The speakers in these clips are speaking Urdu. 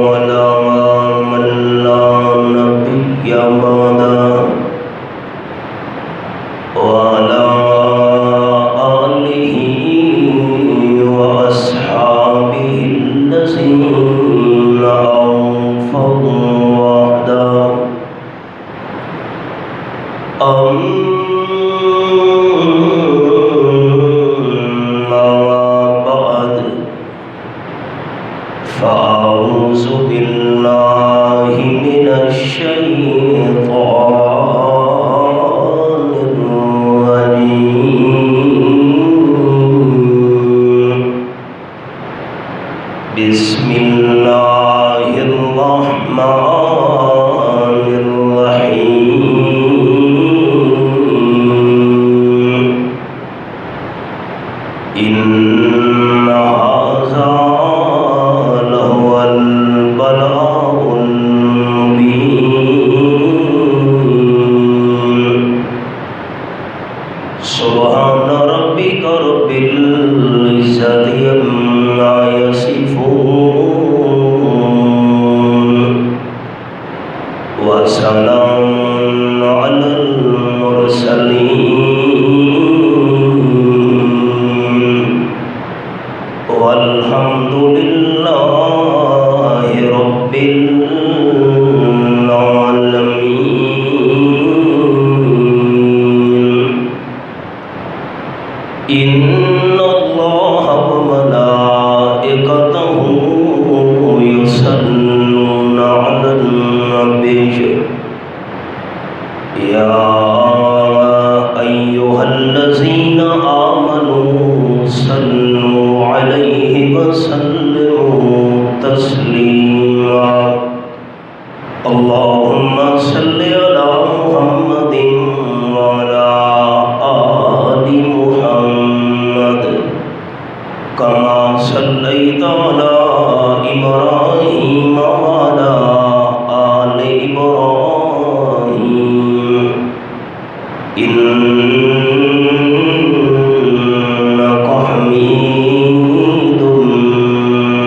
على من لا نبي بعده وعلى آله وأصحابه الذين أنفقوا وحده فأعوذ بالله من الشيطان الرجيم بسم الله الرحمن الرحيم إن هذا لهو البلاء المبين سبحان ربك رب العزة عما يصفون وسلام على المرسلين والحمد لله رب العالمين إن الله وملائكته يصلون على النبي يا أيها الذين آمنوا صلوا عليه وسلموا تسليما اللهم صل على محمد وعلى آل محمد كما صليت على إبراهيم وعلى آل إبراهيم إنك حميد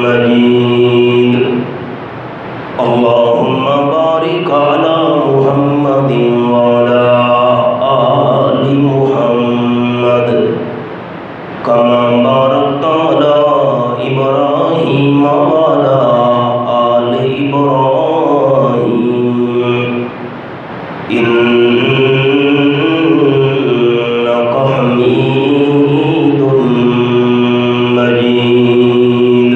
مجيد اللهم بارك على محمد وعلى آل محمد كما باركت على إبراهيم وعلى آل إبراهيم إنك حميد مجيد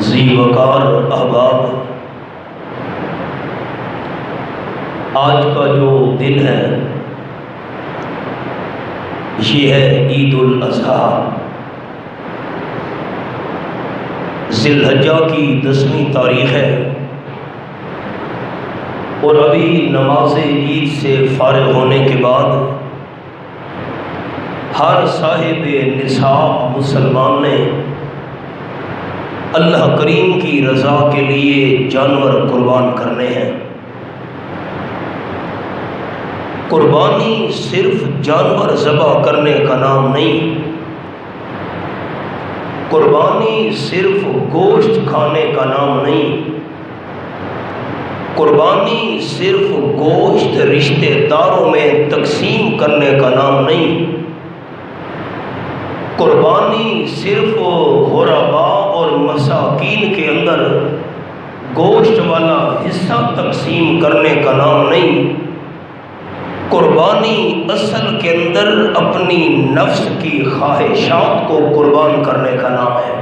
ذی وقار احباب، آج کا جو دن ہے یہ ہے عید الاضحیٰ، ذی الحجہ کی 10ویں تاریخ ہے، اور ابھی نماز عید سے فارغ ہونے کے بعد ہر صاحب نصاب مسلمان نے اللہ کریم کی رضا کے لیے جانور قربان کرنے ہیں۔ قربانی صرف جانور ذبح کرنے کا نام نہیں، قربانی صرف گوشت کھانے کا نام نہیں، قربانی صرف گوشت رشتہ داروں میں تقسیم کرنے کا نام نہیں، قربانی صرف غرباء اور مساکین کے اندر گوشت والا حصہ تقسیم کرنے کا نام نہیں، قربانی اصل کے اندر اپنی نفس کی خواہشات کو قربان کرنے کا نام ہے۔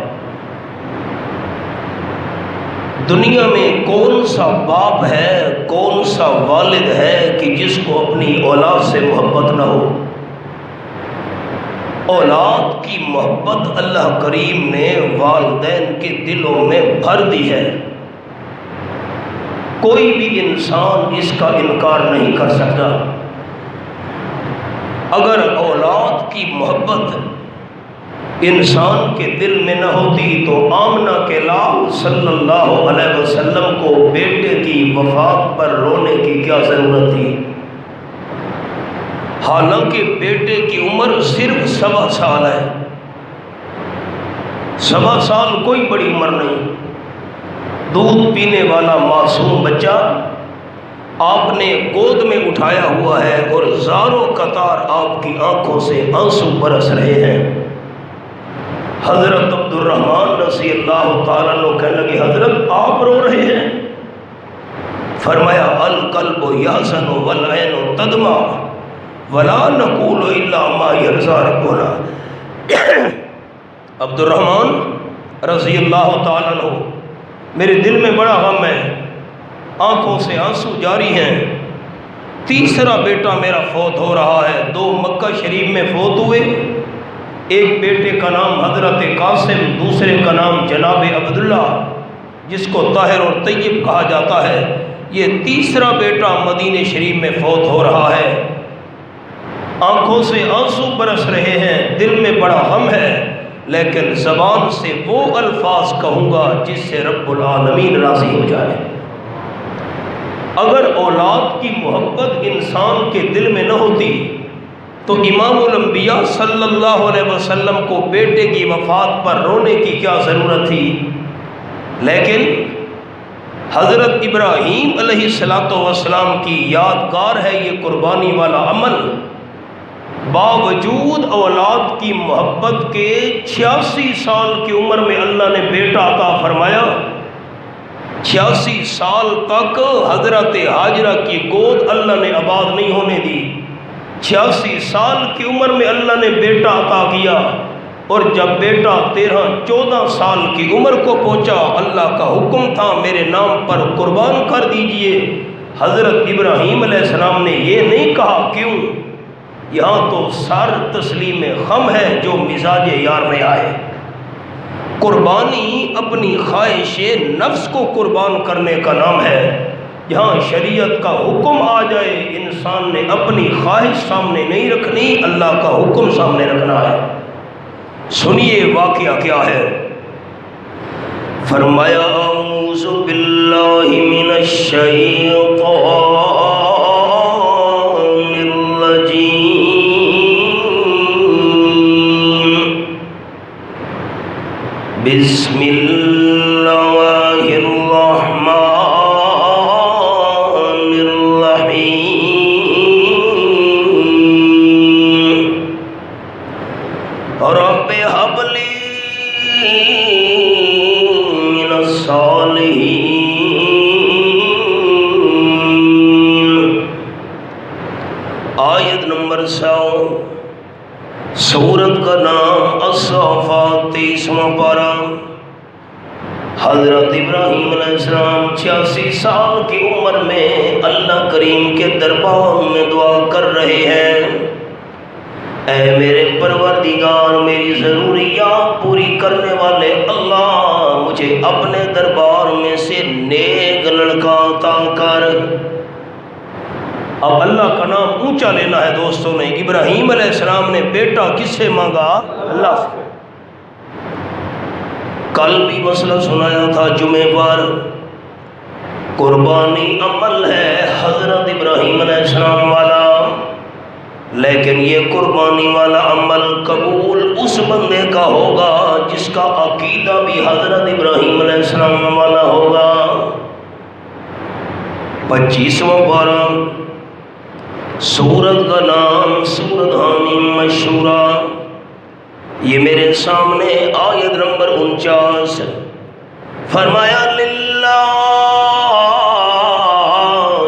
دنیا میں کون سا باپ ہے، کون سا والد ہے کہ جس کو اپنی اولاد سے محبت نہ ہو؟ اولاد کی محبت اللہ کریم نے والدین کے دلوں میں بھر دی ہے، کوئی بھی انسان اس کا انکار نہیں کر سکتا۔ اگر اولاد کی محبت انسان کے دل میں نہ ہوتی تو آمنہ کے لال صلی اللہ علیہ وسلم کو بیٹے کی وفات پر رونے کی کیا ضرورت تھی؟ حالانکہ بیٹے کی عمر صرف 1.25 سال ہے، 7 سال کوئی بڑی عمر نہیں، دودھ پینے والا معصوم بچہ آپ نے گود میں اٹھایا ہوا ہے اور زاروں قطار آپ کی آنکھوں سے آنسو برس رہے ہیں۔ حضرت عبد الرحمن رضی اللہ تعالیٰ عنہ کہنے لگے حضرت آپ رو رہے ہیں؟ فرمایا القلب یحزن والعین تدمع ولا نقول الا ما یرضی ربنا۔ عبد الرحمن رضی اللہ تعالیٰ عنہ میرے دل میں بڑا غم ہے، آنکھوں سے آنسو جاری ہیں، تیسرا بیٹا میرا فوت ہو رہا ہے، 2 مکہ شریف میں فوت ہوئے، ایک بیٹے کا نام حضرت قاسم، دوسرے کا نام جناب عبداللہ جس کو طاہر اور طیب کہا جاتا ہے، یہ تیسرا بیٹا مدینہ شریف میں فوت ہو رہا ہے، آنکھوں سے آنسو برس رہے ہیں، دل میں بڑا غم ہے، لیکن زبان سے وہ الفاظ کہوں گا جس سے رب العالمین راضی ہو جائے۔ اگر اولاد کی محبت انسان کے دل میں نہ ہوتی تو امام الانبیاء صلی اللہ علیہ وسلم کو بیٹے کی وفات پر رونے کی کیا ضرورت تھی؟ لیکن حضرت ابراہیم علیہ السلام کی یادگار ہے یہ قربانی والا عمل، باوجود اولاد کی محبت کے 86 سال کی عمر میں اللہ نے بیٹا عطا فرمایا۔ 86 سال تک حضرت ہاجرہ کی گود اللہ نے آباد نہیں ہونے دی، 86 سال کی عمر میں اللہ نے بیٹا عطا کیا، اور جب بیٹا 13-14 سال کی عمر کو پہنچا اللہ کا حکم تھا میرے نام پر قربان کر دیجئے۔ حضرت ابراہیم علیہ السلام نے یہ نہیں کہا، کیوں؟ یہاں تو سر تسلیم خم ہے جو مزاج یار میں آئے۔ قربانی اپنی خواہش نفس کو قربان کرنے کا نام ہے۔ جہاں شریعت کا حکم آ جائے انسان نے اپنی خواہش سامنے نہیں رکھنی، اللہ کا حکم سامنے رکھنا ہے۔ سنیے واقعہ کیا ہے۔ فرمایا اعوذ باللہ من الشیطان بسم اللہ الرحمن الرحیم رب هب لی من الصالحین۔ آیت نمبر 100، سورت کا نام الصافات، 23واں پارہ۔ حضرت ابراہیم علیہ السلام 86 سال کی عمر میں اللہ کریم کے دربار میں دعا کر رہے ہیں، اے میرے پروردگار، میری ضروریات پوری کرنے والے اللہ، مجھے اپنے دربار میں سے نیک لڑکا عطا کر۔ اب اللہ کا نام اونچا لینا ہے دوستوں نے۔ ابراہیم علیہ السلام نے بیٹا کس سے مانگا؟ اللہ سے۔ کل بھی مسئلہ سنایا تھا جمعے پر، قربانی عمل ہے حضرت ابراہیم علیہ السلام والا، لیکن یہ قربانی والا عمل قبول اس بندے کا ہوگا جس کا عقیدہ بھی حضرت ابراہیم علیہ السلام والا ہوگا۔ 25واں پارہ، سورت کا نام سورت حامیم مشہورہ۔ یہ میرے سامنے آیت نمبر 49۔ فرمایا للہ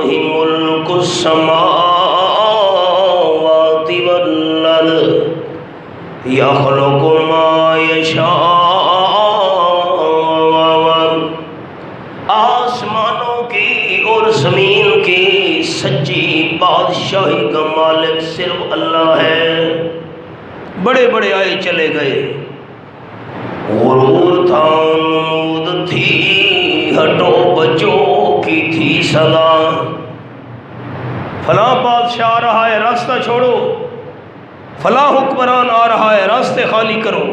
ملک السماوات والارض یخلق ما یشاء۔ آسمانوں کی اور زمین کی سچی بادشاہی کا مالک صرف اللہ ہے۔ بڑے بڑے آئے چلے گئے، غرور تھا، نمود تھی، ہٹو بچوں کی تھی صدا، فلاں بادشاہ آ رہا ہے راستہ چھوڑو، فلاں حکمران آ رہا ہے راستے خالی کرو۔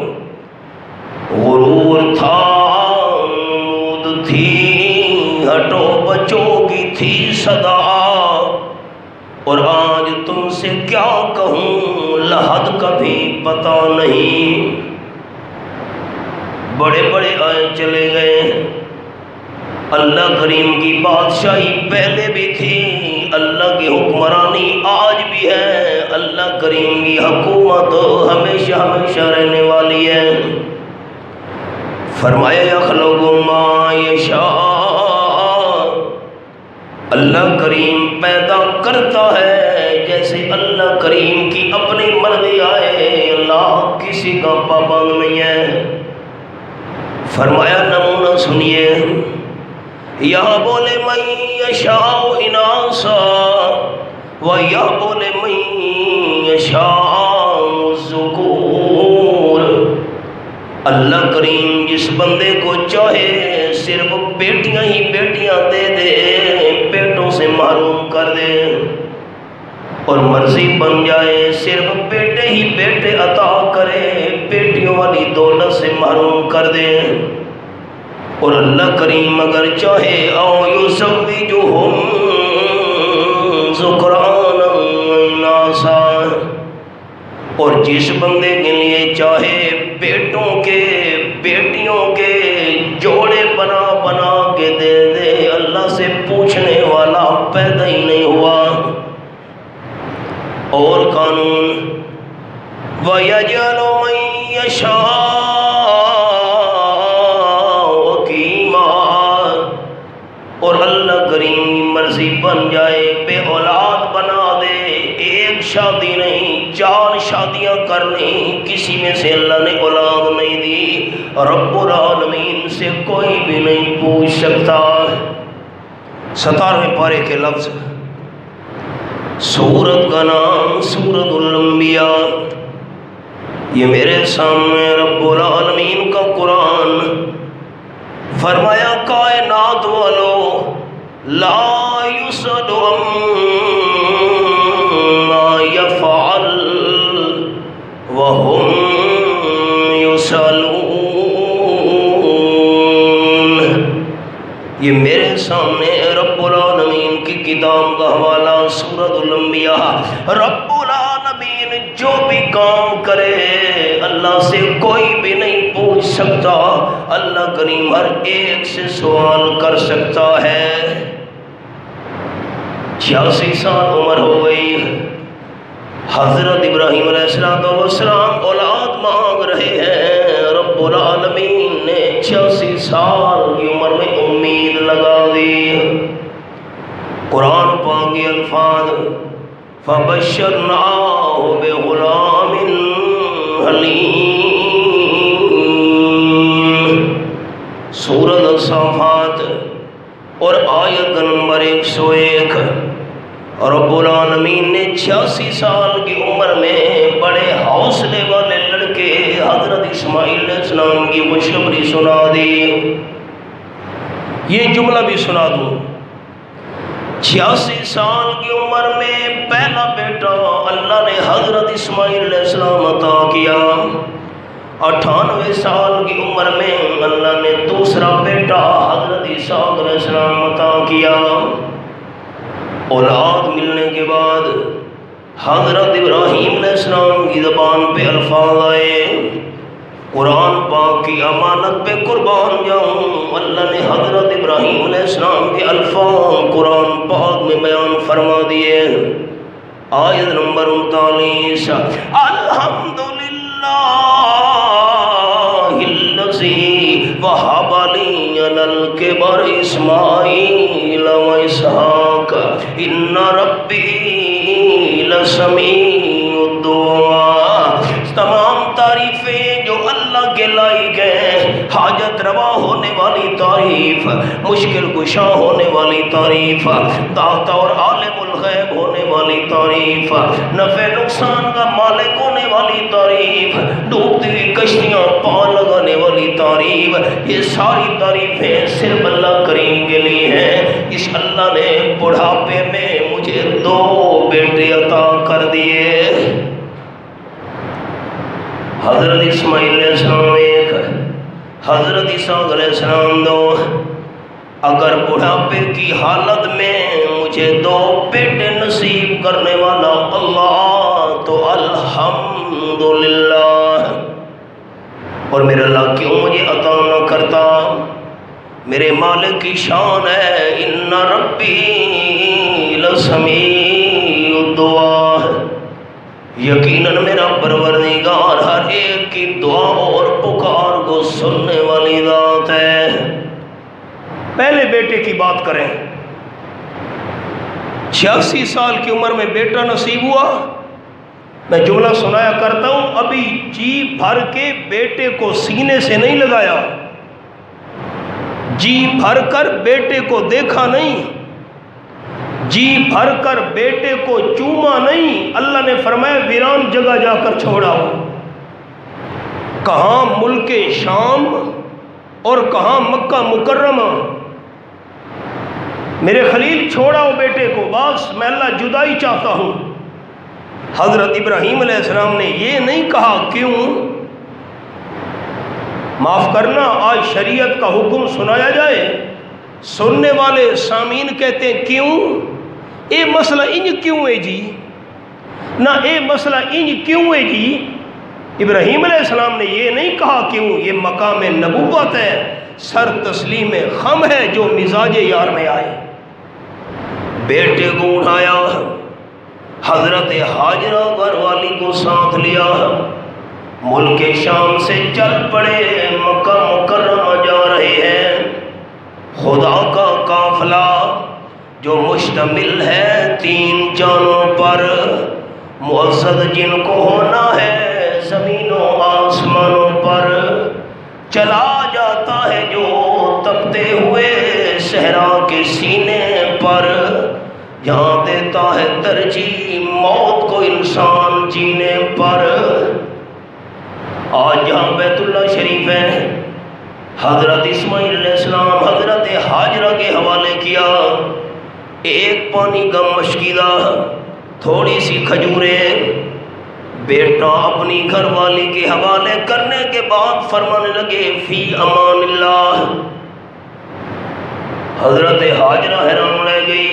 غرور تھا، نمود تھی، ہٹو بچوں کی تھی صدا، اور آج تم سے کیا کہوں لحد کا بھی پتہ نہیں۔ بڑے بڑے آئے چلے گئے. اللہ کریم کی بادشاہی پہلے بھی تھی، اللہ کی حکمرانی آج بھی ہے، اللہ کریم کی حکومت ہمیشہ ہمیشہ رہنے والی ہے. فرمایا یخلق ما یشاء، اللہ کریم پیدا کرتا ہے جیسے اللہ کریم کی اپنی مرضی آئے، اللہ کسی کا پابند نہیں ہے. فرمایا نمونہ سنیے، یہاں بولے من یشاء اناسا و یا بولے من یشاء الذکور. اللہ کریم جس بندے کو چاہے صرف بیٹیاں ہی بیٹیاں دے دے، بیٹوں سے محروم کر دے، اور مرضی بن جائے صرف بیٹے ہی بیٹے عطا کرے، بیٹیوں والی دولت سے محروم کر دے. اور اللہ کریم اگر چاہے او یزوجہم ذکرانا و اناثا، اور جس بندے کے لیے چاہے بیٹوں کے بیٹیوں کے جوڑے بنا بنا کے دے دے، اللہ سے پوچھنے والا پیدا ہی نہیں ہوا. اور قانون وَيَجْعَلُ مَن يَشَاءُ عَقِيمًا، اور اللہ کریم کی مرضی بن جائے بے اولاد بنا دے، ایک شادی نہیں 4 شادیاں کر لیں، کسی میں سے اللہ نے اولاد نہیں دی، رب العالمین سے کوئی بھی نہیں پوچھ سکتا. 17ویں پارے کے لفظ، سورت کا نام سورت الانبیاء. یہ میرے سامنے رب العالمین کا قرآن. فرمایا کائنات والو لا یسأل عما یفعل وهم یسألون. یہ میرے سامنے رب العالمین کی کتاب کا حوالہ سورۃ الانبیاء. رب العالمین جو بھی کام کرے اللہ سے کوئی بھی نہیں پوچھ سکتا، اللہ کریم ہر ایک سے سوال کر سکتا ہے. 86 سال عمر ہو گئی، حضرت ابراہیم علیہ السلام اولاد مانگ رہے ہیں. رب العالمین نے 86 سال کی عمر میں امید لگا دی. قرآن پاک کے الفاظ فَبَشَّرْنَاهُ بِغُلَامٍ حَلِيمٍ. سورۃ الصافات اور آیت نمبر 101. رب العالمین نے 86 سال کی عمر میں بڑے حوصلے والے لڑکے حضرت اسماعیل علیہ السلام کی خوشخبری سنا دی. یہ جملہ بھی سنا دوں، 86 سال کی عمر میں پہلا بیٹا اللہ نے حضرت اسماعیل علیہ السلام عطا کیا. 98 سال کی عمر میں اللہ نے دوسرا بیٹا حضرت اسحاق علیہ السلام عطا کیا. اولاد ملنے کے بعد حضرت ابراہیم علیہ السلام کی زبان پہ الفاظ آئے، قرآن پاک کی امانت پہ قربان جاؤں، اللہ نے حضرت ابراہیم علیہ السلام کے الفاظ قرآن پاک میں بیان فرما دیے. آیت نمبر 39، الحمدللہ الذی وہب لی علی الکبر اسماعیل و اسحاق ان ربی لسمیع الدعاء. تمام تعریفیں جو اللہ کے لائق ہیں، حاجت روا ہونے والی تعریف، مشکل کشا ہونے والی تعریف، داتا اور عالم الغیب ہونے والی تعریف، نفع نقصان کا مالک ہونے والی تعریف، ڈوبتی ہوئی کشتیاں پار لگانے والی تعریف، یہ ساری تعریفیں صرف اللہ کریم کے لیے ہیں. اس اللہ نے بڑھاپے میں مجھے 2 بیٹے عطا کر دیے. حضرت اسماعیل علیہ السلام 1، حضرت اسحاق علیہ السلام 2. اگر بڑھاپے کی حالت میں مجھے 2 بیٹے نصیب کرنے والا اللہ تو الحمدللہ. اور میرا اللہ کیوں مجھے عطا نہ کرتا؟ میرے مالک کی شان ہے ان ربی لسمیع الدعاء، یقیناً میرا پروردگار ہر ایک کی دعا اور پکار کو سننے والی ذات ہے۔ پہلے بیٹے کی بات کریں، 86 سال کی عمر میں بیٹا نصیب ہوا۔ میں جملہ سنایا کرتا ہوں، ابھی جی بھر کے بیٹے کو سینے سے نہیں لگایا، جی بھر کر بیٹے کو دیکھا نہیں، جی بھر کر بیٹے کو چوما نہیں، اللہ نے فرمایا ویران جگہ جا کر چھوڑا ہو۔ کہاں ملک شام اور کہاں مکہ مکرمہ، میرے خلیل چھوڑا ہو بیٹے کو، بس میں اللہ جدائی چاہتا ہوں۔ حضرت ابراہیم علیہ السلام نے یہ نہیں کہا کیوں؟ معاف کرنا، آج شریعت کا حکم سنایا جائے، سننے والے سامعین کہتے ہیں کیوں؟ اے مسئلہ انج کیوں ہے جی، نہ اے مسئلہ انج کیوں ہے جی۔ ابراہیم علیہ السلام نے یہ نہیں کہا کیوں، یہ مقام نبوت ہے، سر تسلیم خم ہے جو مزاج یار میں آئے۔ بیٹے کو اٹھایا، حضرت حاجرہ گھر والی کو ساتھ لیا، ملک شام سے چل پڑے، مکہ مکرمہ جا رہے ہیں۔ خدا کا قافلہ جو مشتمل ہے 3 جانوں پر، معزز جن کو ہونا ہے زمین و آسمانوں پر، چلا جاتا ہے جو تپتے ہوئے صحرا کے سینے پر، جہاں دیتا ہے ترجیح موت کو انسان جینے پر۔ آج جہاں بیت اللہ شریف ہے، حضرت اسماعیل علیہ السلام حضرت حاجرہ کے حوالے کیا، ایک پانی کا مشکیدہ، تھوڑی سی کھجوریں، بیٹا اپنی گھر والی کے حوالے کرنے کے بعد فرمانے لگے فی امان اللہ۔ حضرت حاجرہ حیران رہ گئی،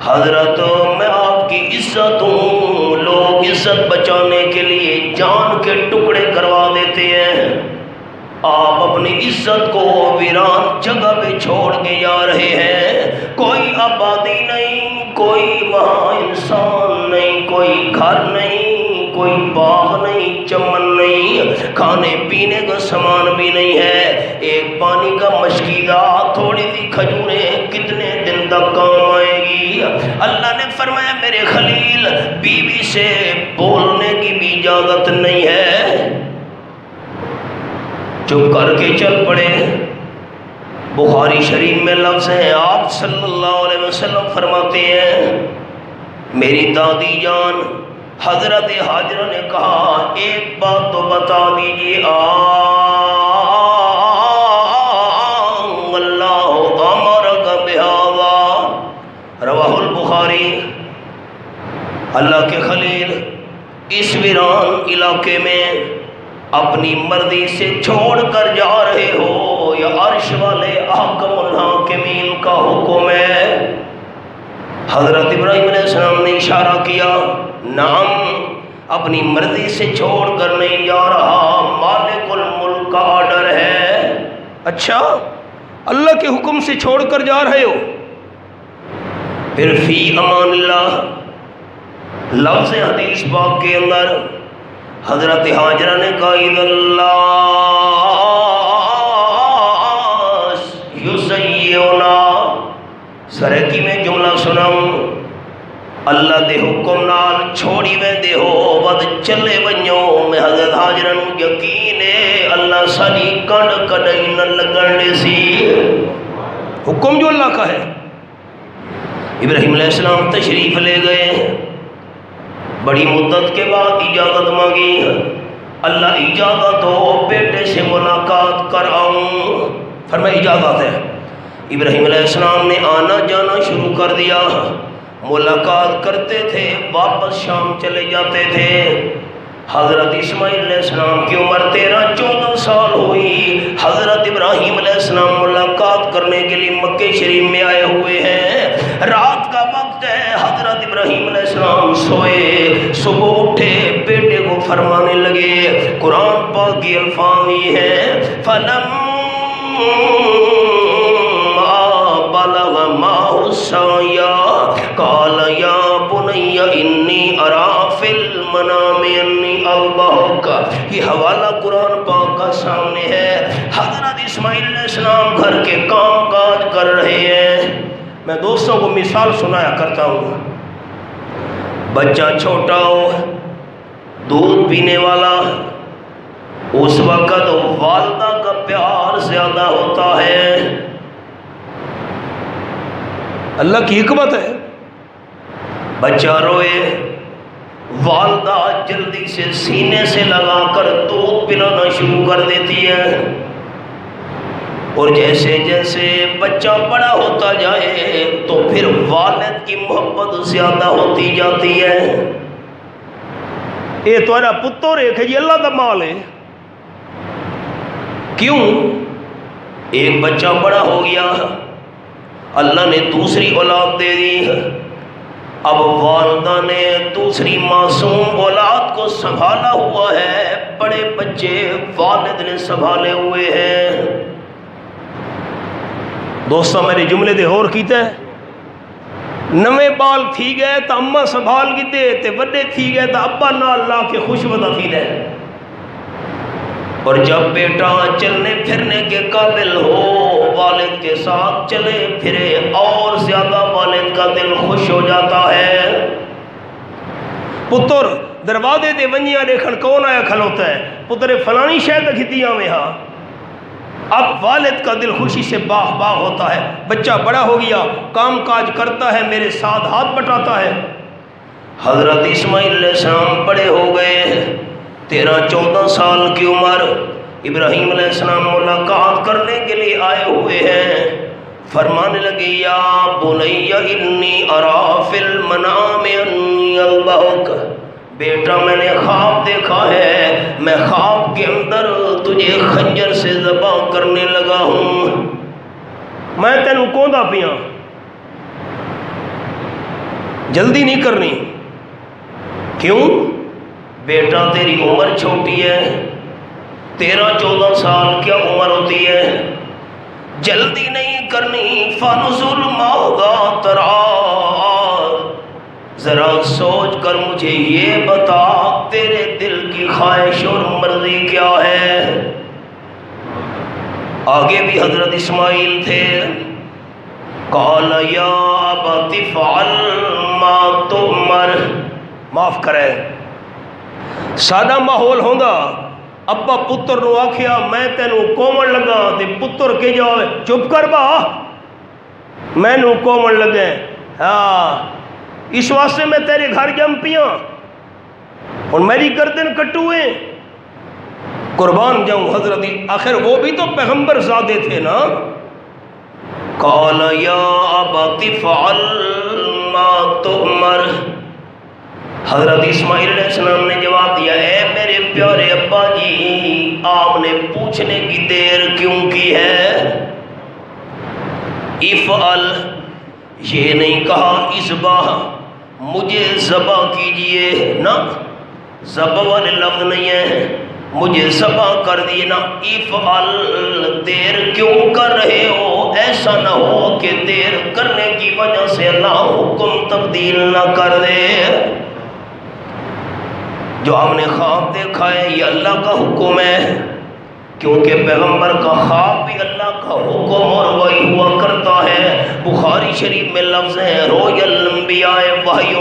حضرت میں آپ کی عزت ہوں، لوگ عزت بچانے کے لیے جان کے ٹکڑے کروا دیتے ہیں، آپ اپنی عزت کو ویران جگہ پہ چھوڑ کے جا رہے ہیں، کوئی آبادی نہیں، کوئی وہاں انسان نہیں، کوئی گھر نہیں، کوئی باغ نہیں، چمن نہیں، کھانے پینے کا سامان بھی نہیں ہے، ایک پانی کا مشکیدہ، تھوڑی سی کھجوریں کتنے دن تک کام آئے گی؟ اللہ نے فرمایا میرے خلیل بیوی سے بولنے کی بھی اجازت نہیں ہے۔ چپ کر کے چل پڑے۔ بخاری شریف میں لفظ ہیں، آپ صلی اللہ علیہ وسلم فرماتے ہیں میری دادی جان حضرت حاجرہ نے کہا ایک بات تو بتا دیجیے، اللہ امرک بہذا، رواہ البخاری۔ اللہ کے خلیل اس ویران علاقے میں اپنی مرضی سے چھوڑ کر جا رہے ہو یا عرش والے احکم الحاکمین کا حکم ہے؟ حضرت ابراہیم علیہ السلام نے اشارہ کیا، نعم، اپنی مرضی سے چھوڑ کر نہیں جا رہا، مالک الملک کا آرڈر ہے۔ اچھا، اللہ کے حکم سے چھوڑ کر جا رہے ہو؟ پھر فی امان اللہ لفظ حدیث پاک کے اندر حضرت حاجرہ نے کہا اذا اللہ یسیعنا، سرکی میں جملہ سناؤں، اللہ دے حکم نال چھوڑی وے دے ہو ود چلے ونجو، میں حضرت حاجرہ نو یقین ہے اللہ ساری کنڈ کڈائی نہ لگن دے سی، حکم جو اللہ کا ہے۔ ابراہیم علیہ السلام تشریف لے گئے، بڑی مدت کے بعد اجازت مانگی، اللہ اجازت ہو بیٹے سے ملاقات کر آؤں، فرمایا اجازت ہے۔ ابراہیم علیہ السلام نے آنا جانا شروع کر دیا، ملاقات کرتے تھے، واپس شام چلے جاتے تھے۔ حضرت اسماعیل علیہ السلام کی عمر 13-14 سال ہوئی، حضرت ابراہیم علیہ السلام ملاقات کرنے کے لیے مکہ شریف میں آئے ہوئے ہیں، رات کا وقت ہے، حضرت ابراہیم ابراہیم علیہ السلام سوئے، صبح اٹھے بیٹے کو فرمانے لگے، قرآن پاک کی الفاظ یہ ہے فَلَمَّا بَلَغَ مَعَهُ السَّعْيَ قَالَ يَا بُنَيَّ إِنِّي أَرَىٰ فِي الْمَنَامِ أَنِّي أَذْبَحُكَ۔ یہ حوالہ قرآن پاک کا سامنے ہے۔ حضرت اسماعیل علیہ السلام گھر کے کام کاج کر رہے ہیں۔ میں دوستوں کو مثال سنایا کرتا ہوں، بچہ چھوٹا ہو، دودھ پینے والا، اس وقت والدہ کا پیار زیادہ ہوتا ہے۔ اللہ کی حکمت ہے، بچہ روئے، والدہ جلدی سے سینے سے لگا کر دودھ پلانا شروع کر دیتی ہے، اور جیسے جیسے بچہ بڑا ہوتا جائے تو پھر والد کی محبت زیادہ ہوتی جاتی ہے۔ یہ تمہارا پتر ہے کہ یہ اللہ کا مال ہے، کیوں؟ ایک بچہ بڑا ہو گیا، اللہ نے دوسری اولاد دے دی، اب والدہ نے دوسری معصوم اولاد کو سنبھالا ہوا ہے، بڑے بچے والد نے سنبھالے ہوئے ہیں۔ دوستوں میرے جملے دے اور کیتا ہے، نویں بال تھی گئے تو اماں سنبھال کی دے تے وڈے تھی گئے تو ابا نال لا کے خوشبدا تھی دے، اور جب بیٹا چلنے پھرنے کے قابل ہو، والد کے ساتھ چلے پھرے، اور زیادہ والد کا دل خوش ہو جاتا ہے۔ پتر دروازے دے ونجیاں دیکھن کون آیا کھلوتا ہے، پتر فلانی شہر کھتیاں میں ہاں، اب والد کا دل خوشی سے باغ باغ ہوتا ہے، بچہ بڑا ہو گیا، کام کاج کرتا ہے، میرے ساتھ ہاتھ بٹاتا ہے۔ حضرت اسماعیل علیہ السلام بڑے ہو گئے، 13-14 سال کی عمر، ابراہیم علیہ السلام ملاقات کرنے کے لیے آئے ہوئے ہیں، فرمانے لگے یا بنی انی ارا فی المنام انی اذبحک، بیٹا میں نے خواب دیکھا ہے، میں خواب کے اندر تجھے خنجر سے ذبح کرنے لگا ہوں۔ میں تینوں کوندا پیاں، جلدی نہیں کرنی، کیوں؟ بیٹا تیری عمر چھوٹی ہے، 13-14 سال کیا عمر ہوتی ہے، جلدی نہیں کرنی، فَنُزُلْ مَاذَا تَرَىٰ، ذرا سوچ کر مجھے یہ بتا تیرے دل کی خواہش اور مرضی کیا ہے۔ آگے بھی حضرت اسماعیل تھے، قَالَ يَا أَبَتِ افْعَلْ مَا تُؤْمَرُ، معاف کرے سادہ ماحول ہوندا، ابا پتر نو آکھیا میں تینوں کومن لگا تے پتر کے جاوے چپ کر با، میں نو کومن لگے، ہاں اس واسطے میں تیرے گھر جم پیاں اور میری گردن کٹوئے، قربان جاؤں حضرت، آخر وہ بھی تو پیغمبر زادے تھے نا۔ قال یا ابت افعل ما تؤمر، حضرت اسماعیل علیہ السلام نے جواب دیا، اے میرے پیارے ابا جی، آپ نے پوچھنے کی دیر کیوں کی ہے؟ افعل یہ نہیں کہا اذبح، مجھے ذبح کیجئے، نہ ذبح والے لفظ نہیں ہے، مجھے ذبح کر دیے، نا افعل دیر کیوں کر رہے ہو، ایسا نہ ہو کہ دیر کرنے کی وجہ سے اللہ حکم تبدیل نہ کر دے۔ جو آپ نے خواب دیکھا ہے یہ اللہ کا حکم ہے، کیونکہ پیغمبر کا خواب بھی اللہ کا حکم اور وحی ہوا کرتا ہے۔ بخاری شریف میں لفظ ہے روی الانبیاء وحی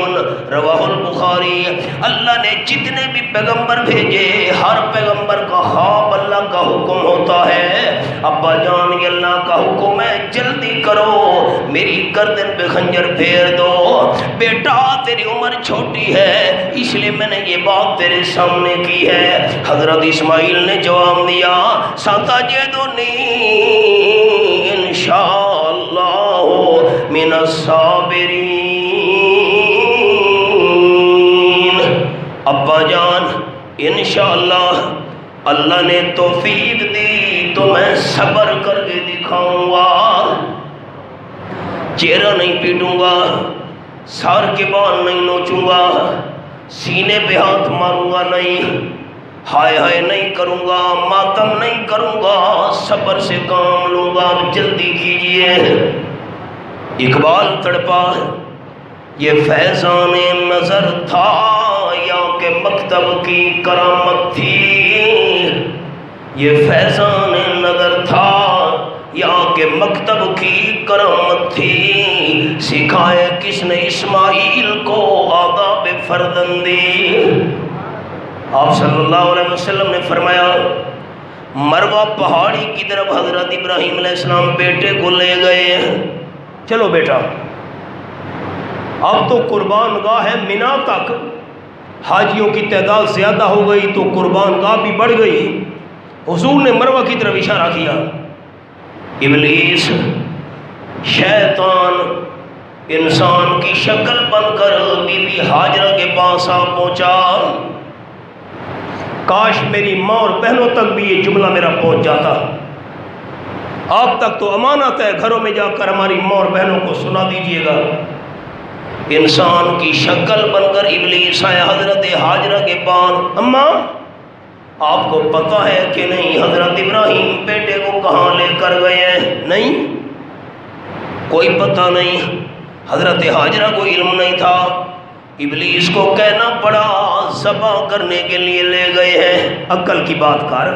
رواہ البخاری، اللہ نے جتنے بھی پیغمبر بھیجے ہر پیغمبر کا خواب اللہ کا حکم ہوتا ہے۔ ابا جان یہ اللہ کا حکم ہے، جلدی کرو میری گردن پہ خنجر پھیر دو، بیٹا تیری عمر چھوٹی ہے اس لیے میں نے یہ بات تیرے سامنے کی ہے۔ حضرت اسماعیل نے جواب دیا ستجدنی انشاءاللہ من الصابرین، ابا جان انشاءاللہ اللہ نے توفیق دی تو میں صبر کر کے دکھاؤں گا، چہرہ نہیں پیٹوں گا، سر کے بال نہیں نوچوں گا، سینے پہ ہاتھ ماروں گا نہیں، ہائے ہائے نہیں کروں گا، ماتم نہیں کروں گا، صبر سے کام لوں گا، جلدی کیجئے۔ اقبال تڑپا، یہ فیضان نظر تھا یا کہ مکتب کی کرامت تھی، یہ فیضان نظر تھا یا کہ مکتب کی کرامت تھی، سکھائے کس نے اسماعیل کو آداب فرزندی۔ آپ صلی اللہ علیہ وسلم نے فرمایا، مروہ پہاڑی کی طرف حضرت ابراہیم علیہ السلام بیٹے کو لے گئے، چلو بیٹا اب تو قربان گاہ ہے مینا تک، حاجیوں کی تعداد زیادہ ہو گئی تو قربان گاہ بھی بڑھ گئی، حضور نے مروہ کی طرف اشارہ کیا۔ ابلیس شیطان انسان کی شکل بن کر بی بی ہاجرہ کے پاس آ پہنچا، کاش میری ماں اور بہنوں تک بھی یہ جملہ میرا پہنچ جاتا، آپ تک تو امانت ہے، گھروں میں جا کر ہماری ماں اور بہنوں کو سنا دیجئے گا۔ انسان کی شکل بن کر ابلیس آیا حضرت ہاجرہ کے پاس، اماں آپ کو پتہ ہے کہ نہیں حضرت ابراہیم بیٹے کو کہاں لے کر گئے ہیں؟ نہیں، کوئی پتہ نہیں، حضرت ہاجرہ کو علم نہیں تھا، ابلیس کو کہنا پڑا ذبح کرنے کے لیے لے گئے ہیں۔ عقل کی بات کر،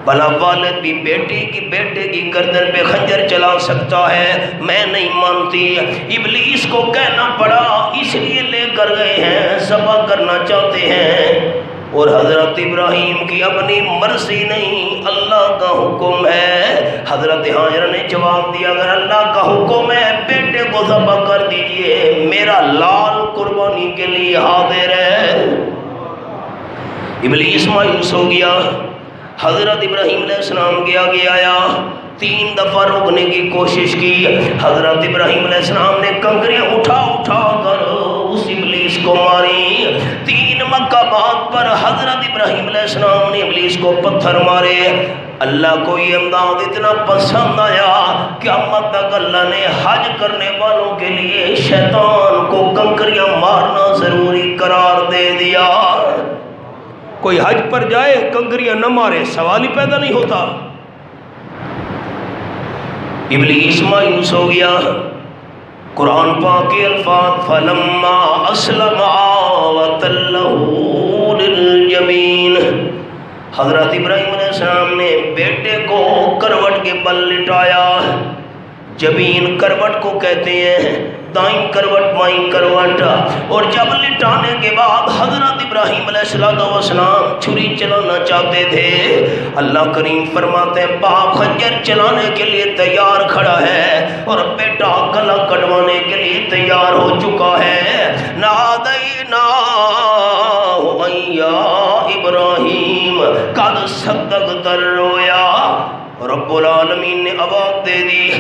بھلا والد بھی بیٹے کی گردن پہ خنجر چلا سکتا ہے؟ میں نہیں مانتی۔ ابلیس کو کہنا پڑا اس لیے لے کر گئے ہیں، ذبح کرنا چاہتے ہیں، اور حضرت ابراہیم کی اپنی مرضی نہیں، اللہ کا حکم ہے۔ حضرت ہاجرہ نے جواب دیا، اگر اللہ کا حکم ہے بیٹے کو ذبح کر دیجئے، میرا لال قربانی کے لیے حاضر ہے۔ ابلیس مایوس ہو گیا، حضرت ابراہیم علیہ السلام کے آگے آیا، 3 دفعہ روکنے کی کوشش کی، حضرت ابراہیم علیہ السلام نے کنکریاں اٹھا کر اس ابلیس کو ماری، 3 مکعبات پر حضرت ابراہیم علیہ السلام نے ابلیس کو پتھر مارے۔ اللہ کو یہ انداز اتنا پسند آیا کہ قیامت تک اللہ نے حج کرنے والوں کے لیے شیطان کو کنکریاں مارنا ضروری قرار دے دیا۔ کوئی حج پر جائے کنکریاں نہ مارے، سوال ہی پیدا نہیں ہوتا۔ ابلیس مایوس ہو گیا۔ قرآن پاک کے الفاظ فلما اسلم وتلہ للجبین، حضرت ابراہیم علیہ السلام نے بیٹے کو کروٹ کے بل لٹایا۔ جبین کروٹ کو کہتے ہیں، دائیں کروٹ بائیں کروٹ، اور جب لٹانے کے بعد حضرت ابراہیم علیہ السلام چھری چلانا چاہتے تھے، اللہ کریم فرماتے ہیں باپ خنجر چلانے کے لیے تیار کھڑا ہے اور بیٹا گلا کٹوانے کے لیے تیار ہو چکا ہے۔ نادیناہ یا ابراہیم قد صدقت الرؤیا، رب العالمین نے آواز دے دی،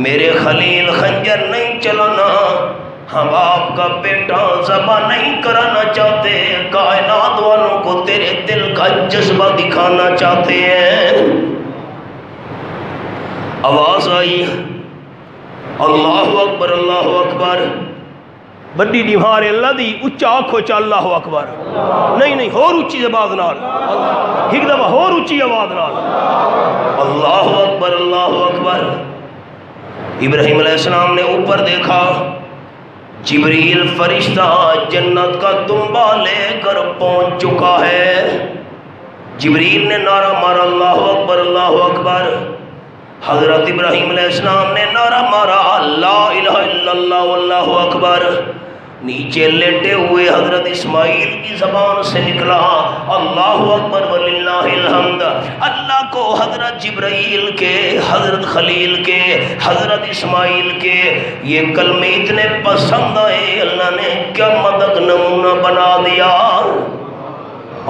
میرے خلیل خنجر نہیں چلانا، ہم آپ کا بیٹا ذبح نہیں کرانا چاہتے، کائنات والوں کو تیرے دل کا جذبہ دکھانا چاہتے ہیں۔ آواز آئی اللہ اکبر اللہ اکبر، بڑی دیوار اللہ دی اچھا آنکھو چا اللہ اکبر، نہیں اور اچھی زبان نال، ایک دفعہ اور اچھی آواز نال، اللہ اکبر اللہ اکبر۔ ابراہیم علیہ السلام نے اوپر دیکھا، جبریل فرشتہ جنت کا دمبا لے کر پہنچ چکا ہے۔ جبریل نے نعرہ مارا اللہ اکبر اللہ اکبر، حضرت ابراہیم علیہ السلام نے نعرہ مارا لا الہ الا اللہ واللہ اکبر۔ نیچے لیٹے ہوئے حضرت اسماعیل کی زبان سے نکلا اللہ اکبر وللہ الحمد۔ اللہ کو حضرت جبرائیل کے، حضرت خلیل کے، حضرت اسماعیل کے یہ کلمے اتنے پسند آئے، اللہ نے قیامت تک نمونہ بنا دیا۔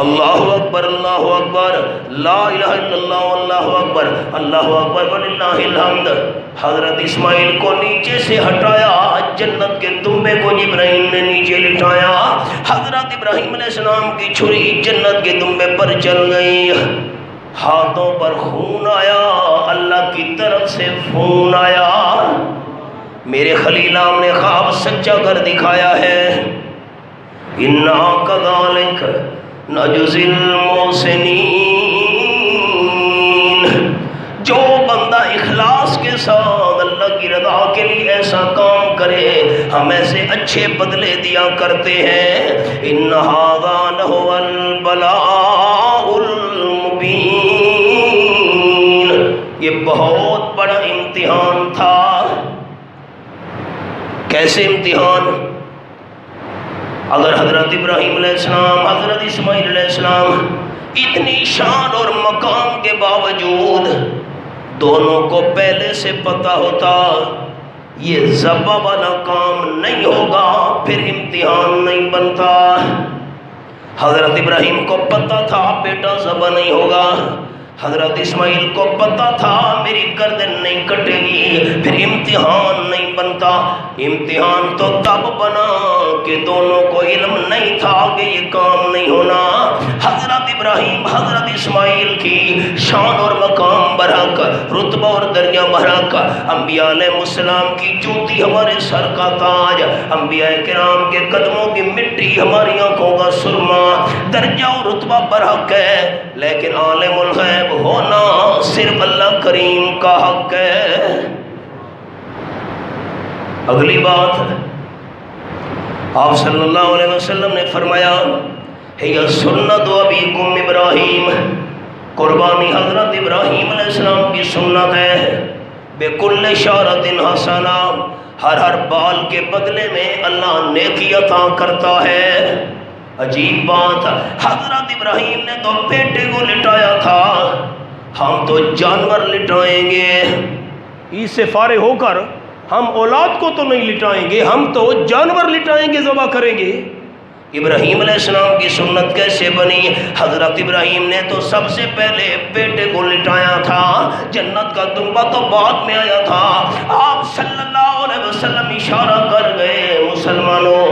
اللہ اکبر لا الہ الا اللہ واللہ اکبر، اللہ اکبر وللہ الحمد۔ حضرت اسماعیل کو نیچے سے ہٹایا، جنت کے دمبے کو جبرائیل نے نیچے لٹایا، حضرت ابراہیم علیہ السلام کی چھری جنت کے دمبے پر چل گئی، ہاتھوں پر خون آیا، اللہ کی طرف سے خون آیا۔ میرے خلیلام نے خواب سچا کر دکھایا ہے. اِنَّا كَذَلِكَ نَجْزِي الْمُحْسِنِينَ. جو بندہ اخلاص کے ساتھ اللہ کی رضا کے لیے ایسا کام کرے ہم ایسے اچھے بدلے دیا کرتے ہیں. اِنَّ هَذَا لَهُوَ الْبَلَاءُ الْمُبِينُ. یہ بہت بڑا امتحان تھا. کیسے امتحان؟ اگر حضرت ابراہیم علیہ السلام حضرت اسماعیل علیہ السلام اتنی شان اور مقام کے باوجود دونوں کو پہلے سے پتہ ہوتا یہ ذبح والا کام نہیں ہوگا پھر امتحان نہیں بنتا. حضرت ابراہیم کو پتہ تھا بیٹا ذبح نہیں ہوگا. حضرت اسماعیل کو پتہ تھا میری گردن نہیں کٹے گی پھر امتحان نہیں بنتا. امتحان تو تب بنا کہ دونوں کو علم نہیں تھا کہ یہ کام نہیں ہونا. حضرت ابراہیم حضرت اسماعیل کی شان اور مقام برحق رتبہ اور درجہ برحق انبیاء علیہ السلام کی جوتی ہمارے سر کا تاج انبیاء کرام کے قدموں کی مٹی ہماری آنکھوں کا سرما درجہ اور رتبہ برحق ہے. لیکن عالم الغیب ہونا صرف اللہ کریم کا حق ہے. اگلی بات آپ صلی اللہ علیہ وسلم نے فرمایا ہے سنت ابیکم ابراہیم. قربانی حضرت ابراہیم علیہ السلام کی سنت ہے. بکل شعرۃ حسنہ ہر بال کے بدلے میں اللہ نیکی عطا کرتا ہے. عجیب بات حضرت ابراہیم نے تو بیٹے کو لٹایا تھا ہم تو جانور لٹائیں گے. اس سے فارغ ہو کر ہم اولاد کو تو نہیں لٹائیں گے ہم تو جانور لٹائیں گے ذبح کریں گے. ابراہیم علیہ السلام کی سنت کیسے بنی؟ حضرت ابراہیم نے تو سب سے پہلے بیٹے کو لٹایا تھا. جنت کا دنبا تو بعد میں آیا تھا. آپ صلی اللہ علیہ وسلم اشارہ کر گئے مسلمانوں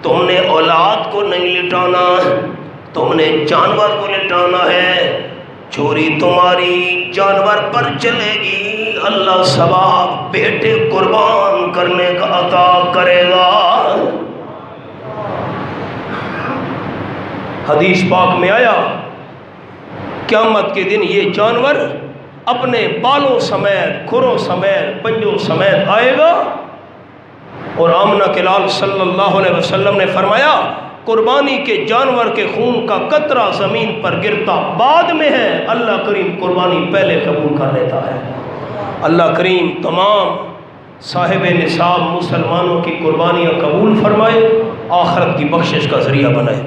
تم نے اولاد کو نہیں لٹانا تم نے جانور کو لٹانا ہے. چوری تمہاری جانور پر چلے گی اللہ ثواب بیٹے قربان کرنے کا عطا کرے گا. حدیث پاک میں آیا قیامت کے دن یہ جانور اپنے بالوں سمیت کھروں سمیت پنجوں سمیت آئے گا. اور آمنہ کے لال صلی اللہ علیہ وسلم نے فرمایا قربانی کے جانور کے خون کا قطرہ زمین پر گرتا بعد میں ہے اللہ کریم قربانی پہلے قبول کر لیتا ہے. اللہ کریم تمام صاحب نصاب مسلمانوں کی قربانیاں قبول فرمائے آخرت کی بخشش کا ذریعہ بنائے.